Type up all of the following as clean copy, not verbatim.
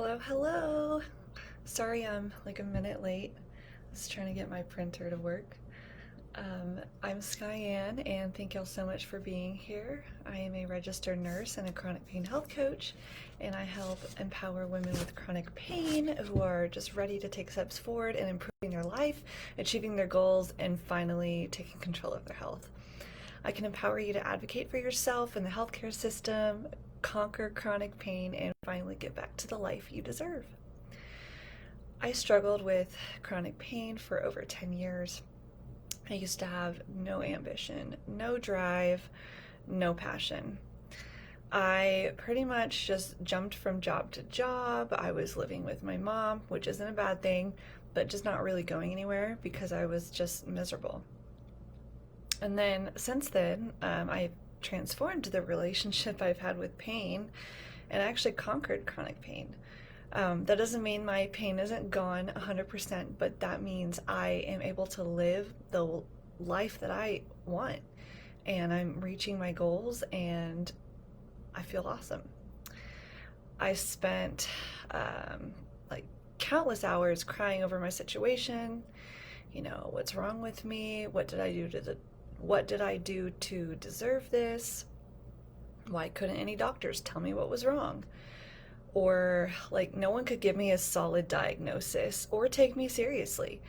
Hello, hello. Sorry I'm like a minute late. I was trying to get my printer to work. I'm Skyanne, and thank y'all so much for being here. I am a registered nurse and a chronic pain health coach, and I help empower women with chronic pain who are just ready to take steps forward and improving their life, achieving their goals, and finally taking control of their health. I can empower you to advocate for yourself in the healthcare system, conquer chronic pain, and finally get back to the life you deserve. I struggled with chronic pain for over 10 years. I used to have no ambition, no drive, no passion. I pretty much just jumped from job to job. I was living with my mom, which isn't a bad thing, but just not really going anywhere because I was just miserable. And then since then, I've transformed the relationship I've had with pain and actually conquered chronic pain. That doesn't mean my pain isn't gone 100%, but that means I am able to live the life that I want, and I'm reaching my goals, and I feel awesome. I spent like countless hours crying over my situation. What's wrong with me? What did I do to deserve this? Why couldn't any doctors tell me what was wrong? Or like no one could give me a solid diagnosis or take me seriously.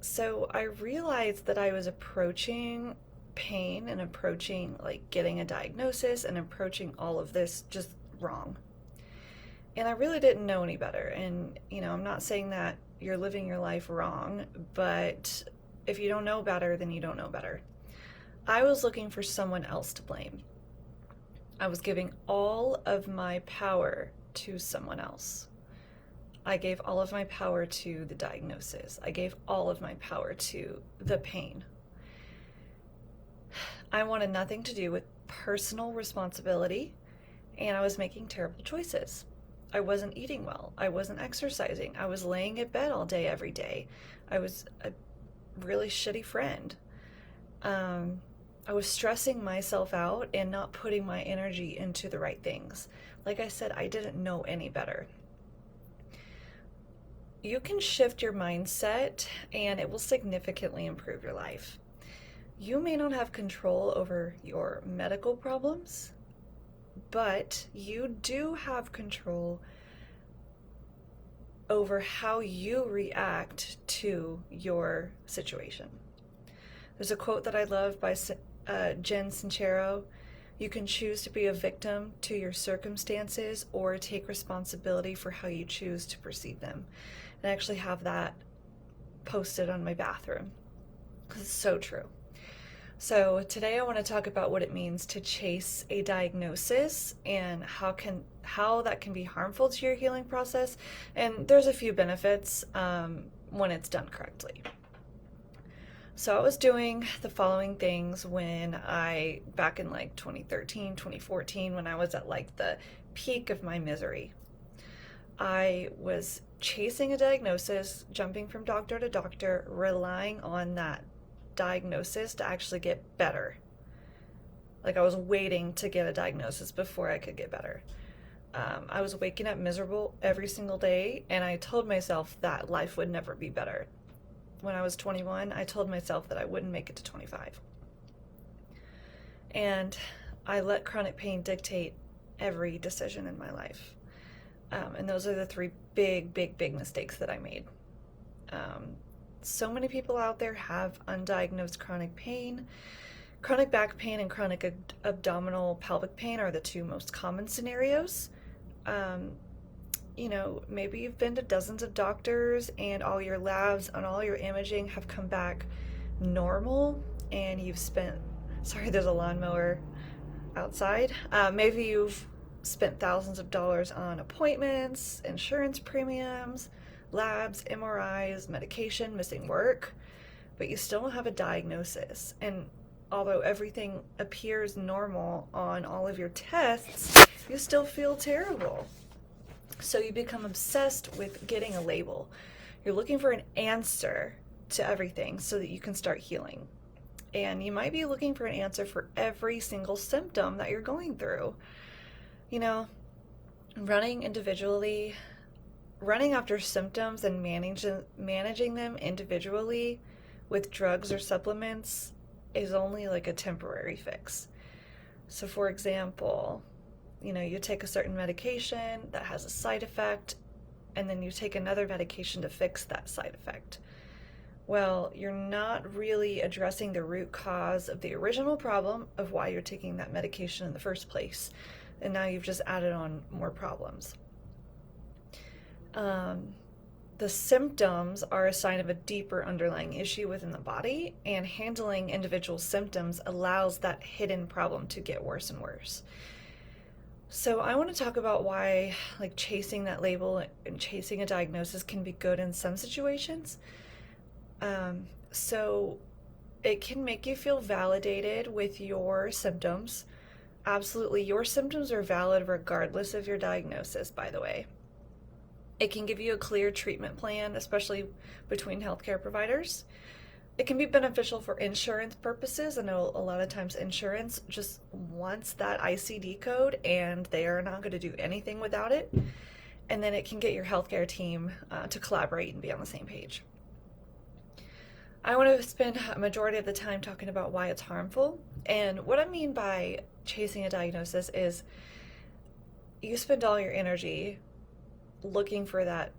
So I realized that I was approaching pain and approaching like getting a diagnosis and approaching all of this just wrong. And I really didn't know any better. And I'm not saying that you're living your life wrong, but if you don't know better, then you don't know better. I was looking for someone else to blame. I was giving all of my power to someone else. I gave all of my power to the diagnosis. I gave all of my power to the pain. I wanted nothing to do with personal responsibility, and I was making terrible choices. I wasn't eating well. I wasn't exercising. I was laying in bed all day, every day. I was a really shitty friend. I was stressing myself out and not putting my energy into the right things. Like I said, I didn't know any better. You can shift your mindset and it will significantly improve your life. You may not have control over your medical problems, but you do have control over how you react to your situation. There's a quote that I love by Jen Sincero. You can choose to be a victim to your circumstances or take responsibility for how you choose to perceive them. And I actually have that posted on my bathroom because it's so true. So today I want to talk about what it means to chase a diagnosis and how that can be harmful to your healing process. And there's a few benefits when it's done correctly. So I was doing the following things back in like 2013, 2014, when I was at like the peak of my misery. I was chasing a diagnosis, jumping from doctor to doctor, relying on that diagnosis to actually get better. Like I was waiting to get a diagnosis before I could get better. I was waking up miserable every single day, and I told myself that life would never be better. When I was 21, I told myself that I wouldn't make it to 25. And I let chronic pain dictate every decision in my life. And those are the three big mistakes that I made. So many people out there have undiagnosed chronic pain. Chronic back pain and chronic abdominal pelvic pain are the two most common scenarios. Maybe you've been to dozens of doctors and all your labs and all your imaging have come back normal, and there's a lawnmower outside. Maybe you've spent thousands of dollars on appointments, insurance premiums, labs, MRIs, medication, missing work, but you still don't have a diagnosis. And although everything appears normal on all of your tests, you still feel terrible. So you become obsessed with getting a label. You're looking for an answer to everything so that you can start healing. And you might be looking for an answer for every single symptom that you're going through. running individually, running after symptoms and managing them individually with drugs or supplements is only like a temporary fix. So, for example, you take a certain medication that has a side effect, and then you take another medication to fix that side effect. Well, you're not really addressing the root cause of the original problem of why you're taking that medication in the first place. And now you've just added on more problems. The symptoms are a sign of a deeper underlying issue within the body, and handling individual symptoms allows that hidden problem to get worse and worse. So I want to talk about why like chasing that label and chasing a diagnosis can be good in some situations. So it can make you feel validated with your symptoms. Absolutely, your symptoms are valid regardless of your diagnosis, by the way. It can give you a clear treatment plan, especially between healthcare providers. It can be beneficial for insurance purposes. I know a lot of times insurance just wants that ICD code and they are not going to do anything without it. And then it can get your healthcare team to collaborate and be on the same page. I want to spend a majority of the time talking about why it's harmful. And what I mean by chasing a diagnosis is you spend all your energy looking for that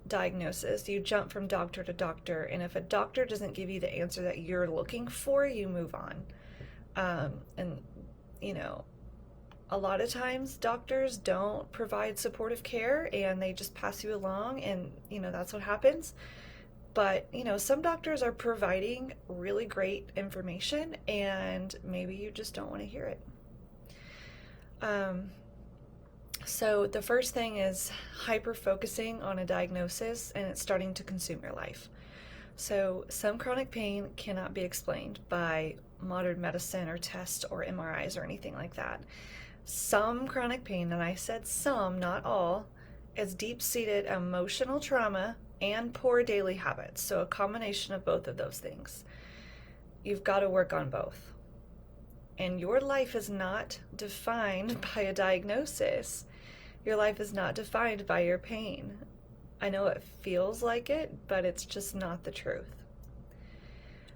diagnosis. You jump from doctor to doctor, and if a doctor doesn't give you the answer that you're looking for, you move on. And a lot of times doctors don't provide supportive care and they just pass you along, and that's what happens. But some doctors are providing really great information and maybe you just don't want to hear it. So the first thing is hyper focusing on a diagnosis and it's starting to consume your life. So some chronic pain cannot be explained by modern medicine or tests or MRIs or anything like that. Some chronic pain, and I said some, not all, is deep-seated emotional trauma and poor daily habits. So a combination of both of those things. You've got to work on both. And your life is not defined by a diagnosis. Your life is not defined by your pain. I know it feels like it, but it's just not the truth.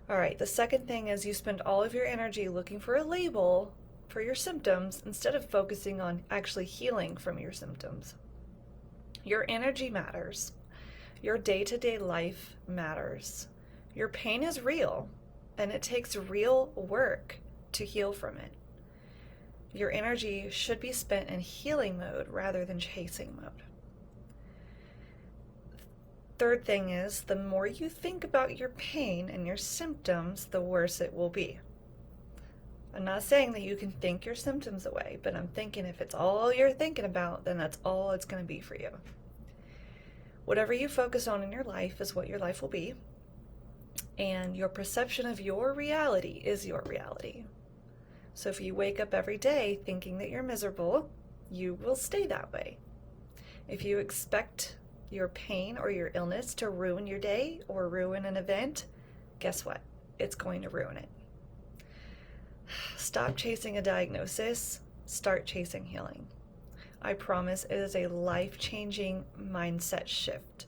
All right, the second thing is you spend all of your energy looking for a label for your symptoms instead of focusing on actually healing from your symptoms. Your energy matters. Your day-to-day life matters. Your pain is real, and it takes real work to heal from it. Your energy should be spent in healing mode rather than chasing mode. Third thing is, the more you think about your pain and your symptoms, the worse it will be. I'm not saying that you can think your symptoms away, but I'm thinking if it's all you're thinking about, then that's all it's going to be for you. Whatever you focus on in your life is what your life will be, and your perception of your reality is your reality. So if you wake up every day thinking that you're miserable, you will stay that way. If you expect your pain or your illness to ruin your day or ruin an event, guess what? It's going to ruin it. Stop chasing a diagnosis, start chasing healing. I promise it is a life-changing mindset shift.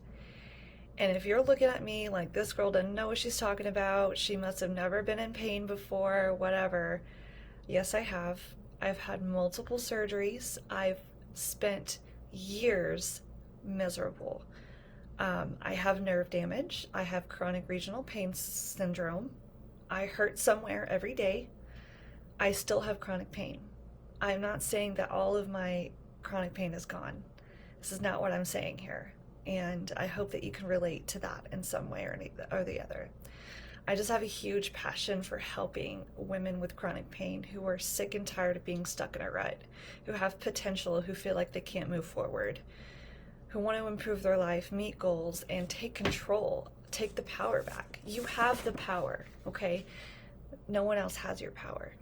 And if you're looking at me like this girl doesn't know what she's talking about, she must have never been in pain before, whatever. Yes, I have. I've had multiple surgeries. I've spent years miserable. I have nerve damage. I have chronic regional pain syndrome. I hurt somewhere every day. I still have chronic pain. I'm not saying that all of my chronic pain is gone. This is not what I'm saying here. And I hope that you can relate to that in some way or the other. I just have a huge passion for helping women with chronic pain who are sick and tired of being stuck in a rut, who have potential, who feel like they can't move forward, who want to improve their life, meet goals, and take control, take the power back. You have the power, okay? No one else has your power.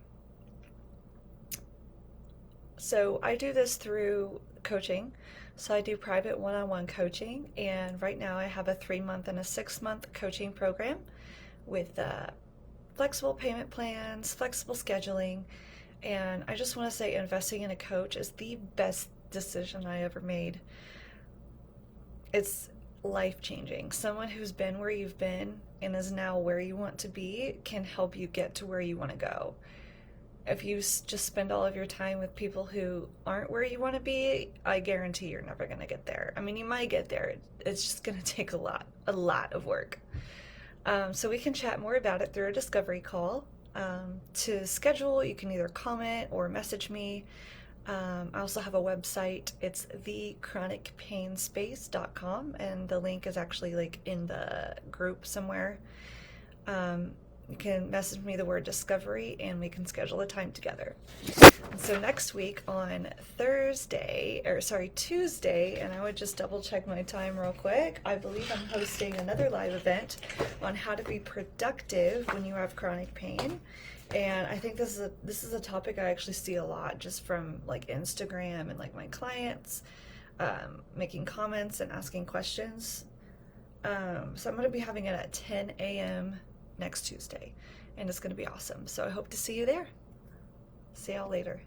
So I do this through coaching. So I do private one-on-one coaching, and right now I have a 3-month and a 6-month coaching program with flexible payment plans, flexible scheduling, and I just want to say investing in a coach is the best decision I ever made. It's life-changing. Someone who's been where you've been and is now where you want to be can help you get to where you want to go. If you just spend all of your time with people who aren't where you want to be, I guarantee you're never going to get there. I mean, you might get there. It's just going to take a lot of work. So we can chat more about it through a discovery call. To schedule, you can either comment or message me. I also have a website. It's thechronicpainspace.com, and the link is actually like in the group somewhere. You can message me the word discovery and we can schedule a time together. And so next week on Tuesday, and I would just double check my time real quick. I believe I'm hosting another live event on how to be productive when you have chronic pain. And I think this is a topic I actually see a lot just from like Instagram and like my clients making comments and asking questions. So I'm going to be having it at 10 a.m. next Tuesday, and it's going to be awesome. So I hope to see you there. See y'all later.